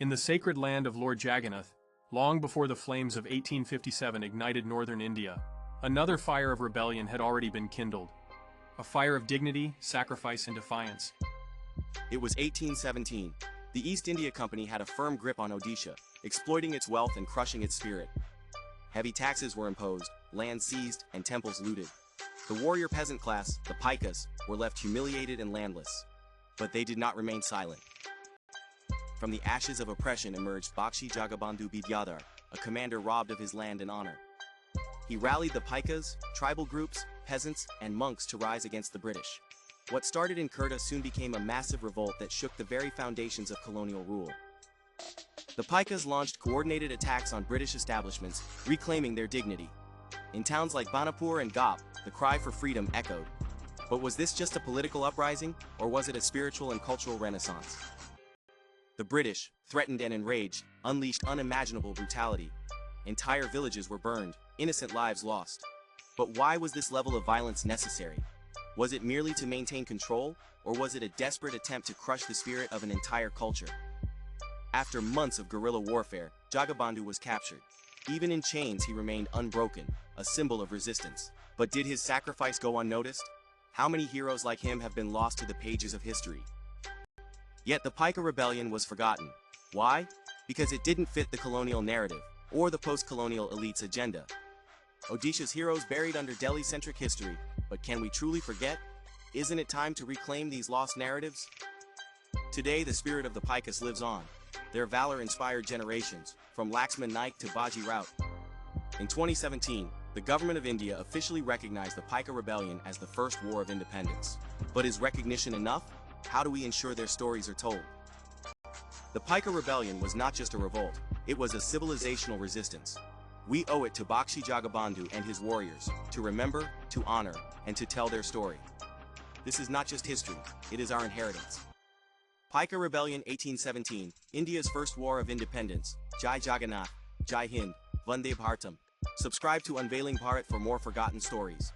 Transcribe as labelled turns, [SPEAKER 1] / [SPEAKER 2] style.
[SPEAKER 1] In the sacred land of Lord Jagannath, long before the flames of 1857 ignited northern India, another fire of rebellion had already been kindled. A fire of dignity, sacrifice, and defiance.
[SPEAKER 2] It was 1817. The East India Company had a firm grip on Odisha, exploiting its wealth and crushing its spirit. Heavy taxes were imposed, land seized, and temples looted. The warrior-peasant class, the Paikas, were left humiliated and landless. But they did not remain silent. From the ashes of oppression emerged Bakshi Jagabandhu, a commander robbed of his land and honor. He rallied the Paikas, tribal groups, peasants, and monks to rise against the British. What started in Khurda soon became a massive revolt that shook the very foundations of colonial rule. The Paikas launched coordinated attacks on British establishments, reclaiming their dignity. In towns like Banapur and Gop, the cry for freedom echoed. But was this just a political uprising, or was it a spiritual and cultural renaissance? The British, threatened and enraged, unleashed unimaginable brutality. Entire villages were burned, innocent lives lost. But why was this level of violence necessary? Was it merely to maintain control, or was it a desperate attempt to crush the spirit of an entire culture? After months of guerrilla warfare, Jagabandhu was captured. Even in chains he remained unbroken, a symbol of resistance. But did his sacrifice go unnoticed? How many heroes like him have been lost to the pages of history? Yet the Paika rebellion was forgotten. Why? Because it didn't fit the colonial narrative, or the post-colonial elite's agenda. Odisha's heroes buried under Delhi-centric history, but can we truly forget? Isn't it time to reclaim these lost narratives? Today the spirit of the Paikas lives on. Their valor inspired generations, from Laxman Naik to Baji Raut. In 2017, the government of India officially recognized the Paika rebellion as the first war of independence. But is recognition enough? How do we ensure their stories are told? The Paika rebellion was not just a revolt, it was a civilizational resistance. We owe it to Bakshi Jagabandhu and his warriors, to remember, to honor, and to tell their story. This is not just history, it is our inheritance. Paika Rebellion 1817, India's first war of independence. Jai Jagannath, Jai Hind, Vande Bharatam. Subscribe to Unveiling Bharat for more forgotten stories.